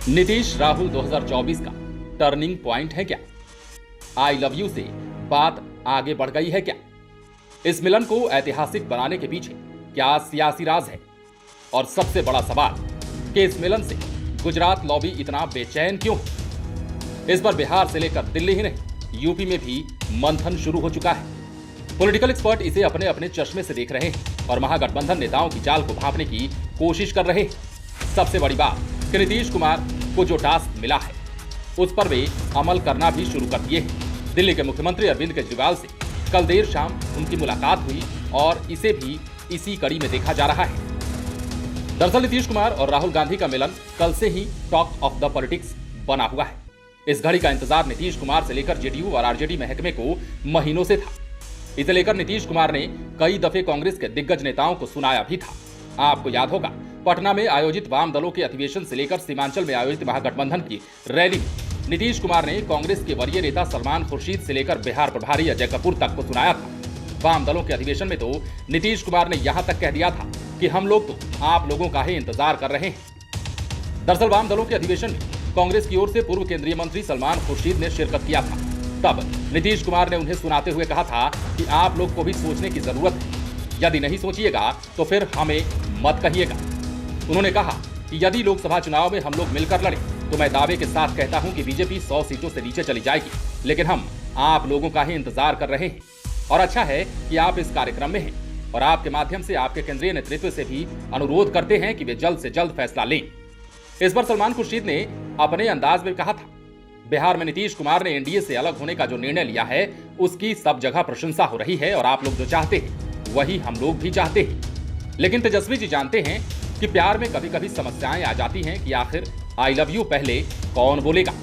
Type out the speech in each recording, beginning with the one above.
नीतीश राहुल 2024 का turning point है क्या? आई लव यू से बात आगे बढ़ गई है क्या? इस मिलन को ऐतिहासिक बनाने के पीछे क्या सियासी राज है? और सबसे बड़ा सवाल कि इस मिलन से गुजरात लॉबी इतना बेचैन क्यों है? इस पर बिहार से लेकर दिल्ली ही नहीं, यूपी में भी मंथन शुरू हो चुका है। पॉलिटिकल एक्सपर्ट इसे अपने अपने चश्मे से देख रहे हैं और महागठबंधन नेताओं की चाल को भांपने की कोशिश कर रहे हैं। सबसे बड़ी बात कि नीतीश कुमार को जो टास्क मिला है उस पर वे अमल करना भी शुरू कर दिए हैं। दिल्ली के मुख्यमंत्री अरविंद केजरीवाल से कल देर शाम उनकी मुलाकात हुई और इसे भी इसी कड़ी में देखा जा रहा है। दरअसल नीतीश कुमार और राहुल गांधी का मिलन कल से ही टॉक ऑफ द पॉलिटिक्स बना हुआ है। इस घड़ी का इंतजार नीतीश कुमार से लेकर जेडीयू और आरजेडी महकमे को महीनों से था। इसे लेकर नीतीश कुमार ने कई दफे कांग्रेस के दिग्गज नेताओं को सुनाया भी था। आपको याद होगा, पटना में आयोजित वाम दलों के अधिवेशन से लेकर सीमांचल में आयोजित महागठबंधन की रैली में नीतीश कुमार ने कांग्रेस के वरीय नेता सलमान खुर्शीद से लेकर बिहार प्रभारी अजय कपूर तक को सुनाया था। वाम दलों के अधिवेशन में तो नीतीश कुमार ने यहां तक कह दिया था कि हम लोग तो आप लोगों का ही इंतजार कर रहे हैं। दरअसल वाम दलों के अधिवेशन में कांग्रेस की ओर से पूर्व केंद्रीय मंत्री सलमान खुर्शीद ने शिरकत किया था। तब नीतीश कुमार ने उन्हें सुनाते हुए कहा था कि आप लोग को भी सोचने की जरूरत है, यदि नहीं सोचिएगा तो फिर हमें मत कहिएगा। उन्होंने कहा कि यदि लोकसभा चुनाव में हम लोग मिलकर लड़े तो मैं दावे के साथ कहता हूं कि बीजेपी 100 सीटों से नीचे चली जाएगी, लेकिन हम आप लोगों का ही इंतजार कर रहे हैं। और अच्छा है कि आप इस कार्यक्रम में हैं और आपके माध्यम से आपके केंद्रीय नेतृत्व से भी अनुरोध करते हैं कि वे जल्द से जल्द फैसला लें। इस पर सलमान खुर्शीद ने अपने अंदाज में कहा था, बिहार में नीतीश कुमार ने एनडीए से अलग होने का जो निर्णय लिया है उसकी सब जगह प्रशंसा हो रही है और आप लोग जो चाहते हैं वही हम लोग भी चाहते हैं। लेकिन तेजस्वी जी जानते हैं कि प्यार में कभी कभी समस्याएं आ जाती हैं कि आखिर आई लव यू पहले कौन बोलेगा।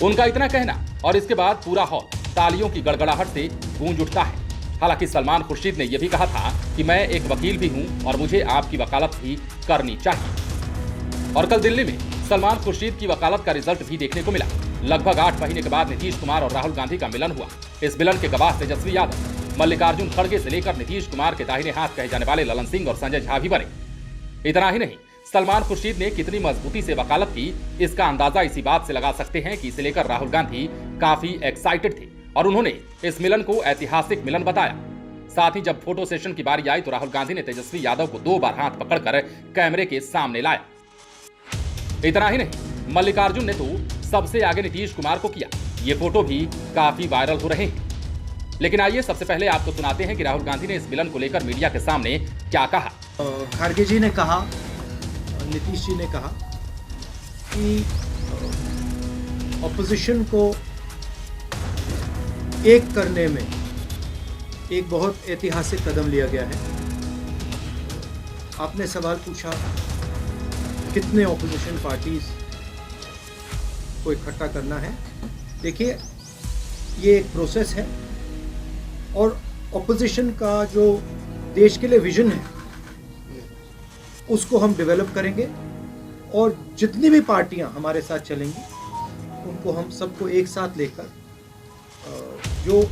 उनका इतना कहना और इसके बाद पूरा हॉल तालियों की गड़गड़ाहट से गूंज उठता है। हालांकि सलमान खुर्शीद ने यह भी कहा था कि मैं एक वकील भी हूं और मुझे आपकी वकालत भी करनी चाहिए। और कल दिल्ली में सलमान खुर्शीद की वकालत का रिजल्ट भी देखने को मिला। लगभग 8 महीने के बाद नीतीश कुमार और राहुल गांधी का मिलन हुआ। इस मिलन के गवाह तेजस्वी यादव, मल्लिकार्जुन खड़गे से लेकर नीतीश कुमार के दाहिने हाथ कहे जाने वाले ललन सिंह और संजय झा भी बने। इतना ही नहीं, सलमान खुर्शीद ने कितनी मजबूती से वकालत की इसका अंदाजा इसी बात से लगा सकते हैं कि इसे लेकर राहुल गांधी काफी एक्साइटेड थे और उन्होंने इस मिलन को ऐतिहासिक मिलन बताया। साथ ही जब फोटो सेशन की बारी आई तो राहुल गांधी ने तेजस्वी यादव को 2 बार हाथ पकड़कर कैमरे के सामने लाया। इतना ही नहीं, मल्लिकार्जुन ने तो सबसे आगे नीतीश कुमार को किया। ये फोटो भी काफी वायरल हो रहे हैं। लेकिन आइए सबसे पहले आपको सुनाते हैं कि राहुल गांधी ने इस मिलन को लेकर मीडिया के सामने क्या कहा। खड़गे जी ने कहा, नीतीश जी ने कहा कि ऑपोजिशन को एक करने में एक बहुत ऐतिहासिक कदम लिया गया है। आपने सवाल पूछा कितने ऑपोजिशन पार्टीज को इकट्ठा करना है। देखिए, ये एक प्रोसेस है और ऑपोजिशन का जो देश के लिए विजन है उसको हम डेवलप करेंगे और जितनी भी पार्टियां हमारे साथ चलेंगी उनको हम सबको एक साथ लेकर जो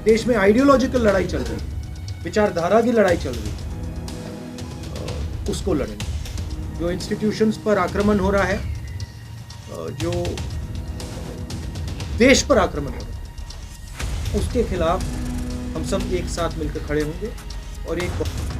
देश में आइडियोलॉजिकल लड़ाई चल रही है, विचारधारा की लड़ाई चल रही है, उसको लड़ेंगे। जो इंस्टीट्यूशंस पर आक्रमण हो रहा है, जो देश पर आक्रमण हो रहा है, उसके खिलाफ हम सब एक साथ मिलकर खड़े होंगे। और एक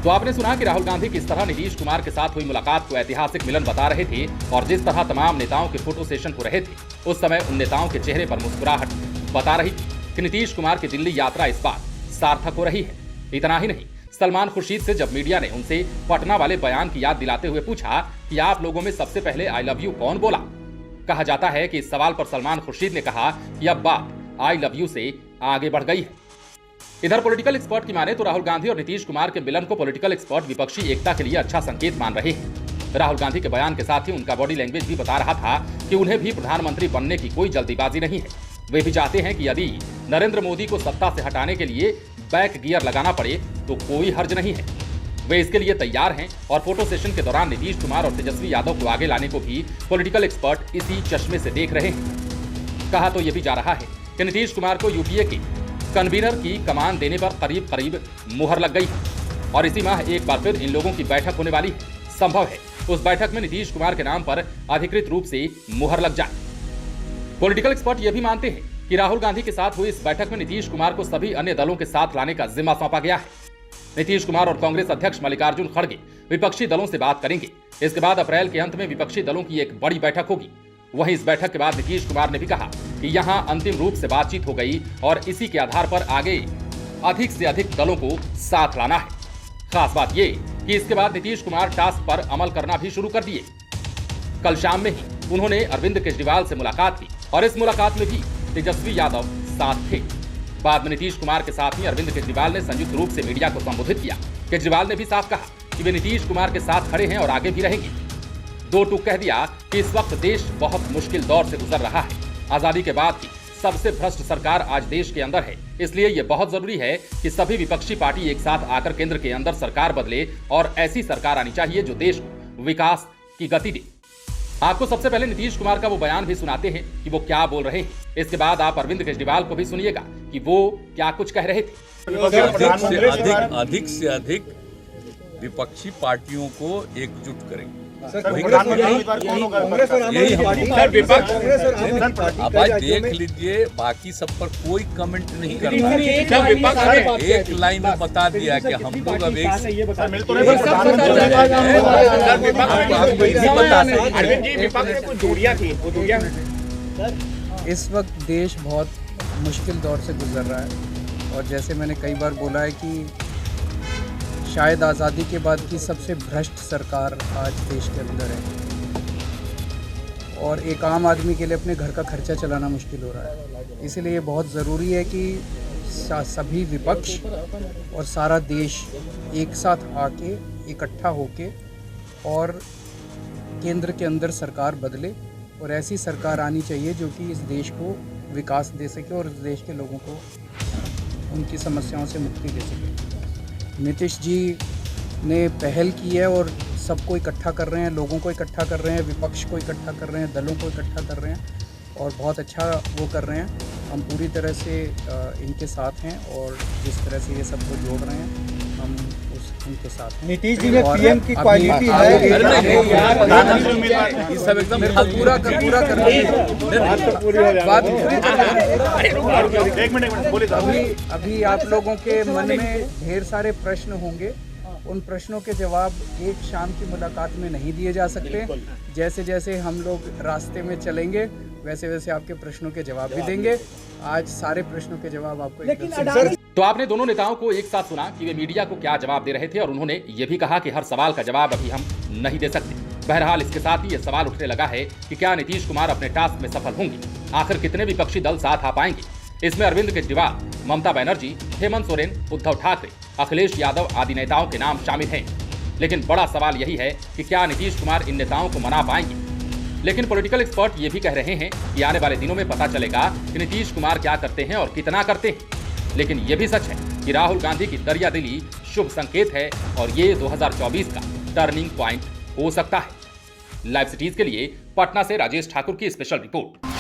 तो आपने सुना कि राहुल गांधी किस तरह नीतीश कुमार के साथ हुई मुलाकात को ऐतिहासिक मिलन बता रहे थे और जिस तरह तमाम नेताओं के फोटो सेशन हो रहे थे उस समय उन नेताओं के चेहरे पर मुस्कुराहट बता रही थी कि नीतीश कुमार की दिल्ली यात्रा इस बार सार्थक हो रही है। इतना ही नहीं, सलमान खुर्शीद से जब मीडिया ने उनसे पटना वाले बयान की याद दिलाते हुए पूछा कि आप लोगों में सबसे पहले आई लव यू कौन बोला, कहा जाता है कि इस सवाल पर सलमान खुर्शीद ने कहा कि अब बात आई लव यू से आगे बढ़ गई है। इधर पॉलिटिकल एक्सपर्ट की माने तो राहुल गांधी और नीतीश कुमार के मिलन को पॉलिटिकल एक्सपर्ट विपक्षी एकता के लिए अच्छा संकेत मान रहे हैं। राहुल गांधी के बयान के साथ ही उनका बॉडी लैंग्वेज भी बता रहा था कि उन्हें भी प्रधानमंत्री बनने की कोई जल्दीबाजी नहीं है। वे भी चाहते हैं कि यदि नरेंद्र मोदी को सत्ता से हटाने के लिए बैक गियर लगाना पड़े तो कोई हर्ज नहीं है। वे इसके लिए तैयार हैं और फोटो सेशन के दौरान नीतीश कुमार और तेजस्वी यादव को आगे लाने को भी पॉलिटिकल एक्सपर्ट इसी चश्मे से देख रहे हैं। कहा तो यह भी जा रहा है कि नीतीश कुमार को यूपीए के कन्वीनर की कमान देने पर करीब मुहर लग गई है और इसी माह एक बार फिर इन लोगों की बैठक होने वाली है। संभव है उस बैठक में नीतीश कुमार के नाम पर अधिकृत रूप से मुहर लग जाए। पॉलिटिकल एक्सपर्ट यह भी मानते हैं कि राहुल गांधी के साथ हुई इस बैठक में नीतीश कुमार को सभी अन्य दलों के साथ लाने का जिम्मा सौंपा गया है। नीतीश कुमार और कांग्रेस अध्यक्ष मल्लिकार्जुन खड़गे विपक्षी दलों से बात करेंगे। इसके बाद अप्रैल के अंत में विपक्षी दलों की एक बड़ी बैठक होगी। वहीं इस बैठक के बाद नीतीश कुमार ने भी कहा कि यहां अंतिम रूप से बातचीत हो गई और इसी के आधार पर आगे अधिक से अधिक दलों को साथ लाना है। खास बात ये कि इसके बाद नीतीश कुमार टास्क पर अमल करना भी शुरू कर दिए। कल शाम में ही उन्होंने अरविंद केजरीवाल से मुलाकात की और इस मुलाकात में भी तेजस्वी यादव साथ थे। बाद में नीतीश कुमार के साथ ही अरविंद केजरीवाल ने संयुक्त रूप से मीडिया को संबोधित किया। केजरीवाल ने भी साफ कहा कि वे नीतीश कुमार के साथ खड़े हैं और आगे भी रहेंगे। दो टूक कह दिया कि इस वक्त देश बहुत मुश्किल दौर से गुजर रहा है। आजादी के बाद की सबसे भ्रष्ट सरकार आज देश के अंदर है, इसलिए यह बहुत जरूरी है कि सभी विपक्षी पार्टी एक साथ आकर केंद्र के अंदर सरकार बदले और ऐसी सरकार आनी चाहिए जो देश को विकास की गति दे। आपको सबसे पहले नीतीश कुमार का वो बयान भी सुनाते हैं कि वो क्या बोल रहे हैं। इसके बाद आप अरविंद केजरीवाल को भी सुनिएगा कि वो क्या कुछ कह रहे थे। अधिक से अधिक विपक्षी पार्टियों को एकजुट करेंगे। अब आज देख लीजिए, बाकी सब पर कोई कमेंट नहीं करना है। एक लाइन में बता दिया कि हम लोग अब इस वक्त देश बहुत मुश्किल दौर से गुजर रहा है और जैसे मैंने कई बार बोला है कि शायद आज़ादी के बाद की सबसे भ्रष्ट सरकार आज देश के अंदर है और एक आम आदमी के लिए अपने घर का खर्चा चलाना मुश्किल हो रहा है। इसलिए बहुत ज़रूरी है कि सभी विपक्ष और सारा देश एक साथ आके इकट्ठा होके और केंद्र के अंदर सरकार बदले और ऐसी सरकार आनी चाहिए जो कि इस देश को विकास दे सके और इस देश के लोगों को उनकी समस्याओं से मुक्ति दे सके। नीतीश जी ने पहल की है और सबको इकट्ठा कर रहे हैं, लोगों को इकट्ठा कर रहे हैं, विपक्ष को इकट्ठा कर रहे हैं, दलों को इकट्ठा कर रहे हैं और बहुत अच्छा वो कर रहे हैं। हम पूरी तरह से इनके साथ हैं और जिस तरह से ये सबको जोड़ रहे हैं हम उनके साथ हैं। नीतीश जी में पीएम की क्वालिटी है, सब एकदम पूरा कर अभी आप लोगों के मन में ढेर सारे प्रश्न होंगे। उन प्रश्नों के जवाब एक शाम की मुलाकात में नहीं दिए जा सकते। जैसे जैसे हम लोग रास्ते में चलेंगे वैसे वैसे आपके प्रश्नों के जवाब भी देंगे। आज सारे प्रश्नों के जवाब आपको तो आपने दोनों नेताओं को एक साथ सुना कि वे मीडिया को क्या जवाब दे रहे थे और उन्होंने ये भी कहा कि हर सवाल का जवाब अभी हम नहीं दे सकते। बहरहाल इसके साथ ही ये सवाल उठने लगा है कि क्या नीतीश कुमार अपने टास्क में सफल होंगे। आखिर कितने विपक्षी दल साथ आ पाएंगे। इसमें अरविंद केजरीवाल, ममता बनर्जी, हेमंत सोरेन, उद्धव ठाकरे, अखिलेश यादव आदि नेताओं के नाम शामिल हैं। लेकिन बड़ा सवाल यही है कि क्या नीतीश कुमार इन नेताओं को मना पाएंगे। लेकिन पॉलिटिकल एक्सपर्ट ये भी कह रहे हैं कि आने वाले दिनों में पता चलेगा कि नीतीश कुमार क्या करते हैं और कितना करते हैं। लेकिन ये भी सच है कि राहुल गांधी की दरियादिली शुभ संकेत है और ये 2024 का टर्निंग पॉइंट हो सकता है। लाइव सिटीज के लिए पटना से राजेश ठाकुर की स्पेशल रिपोर्ट।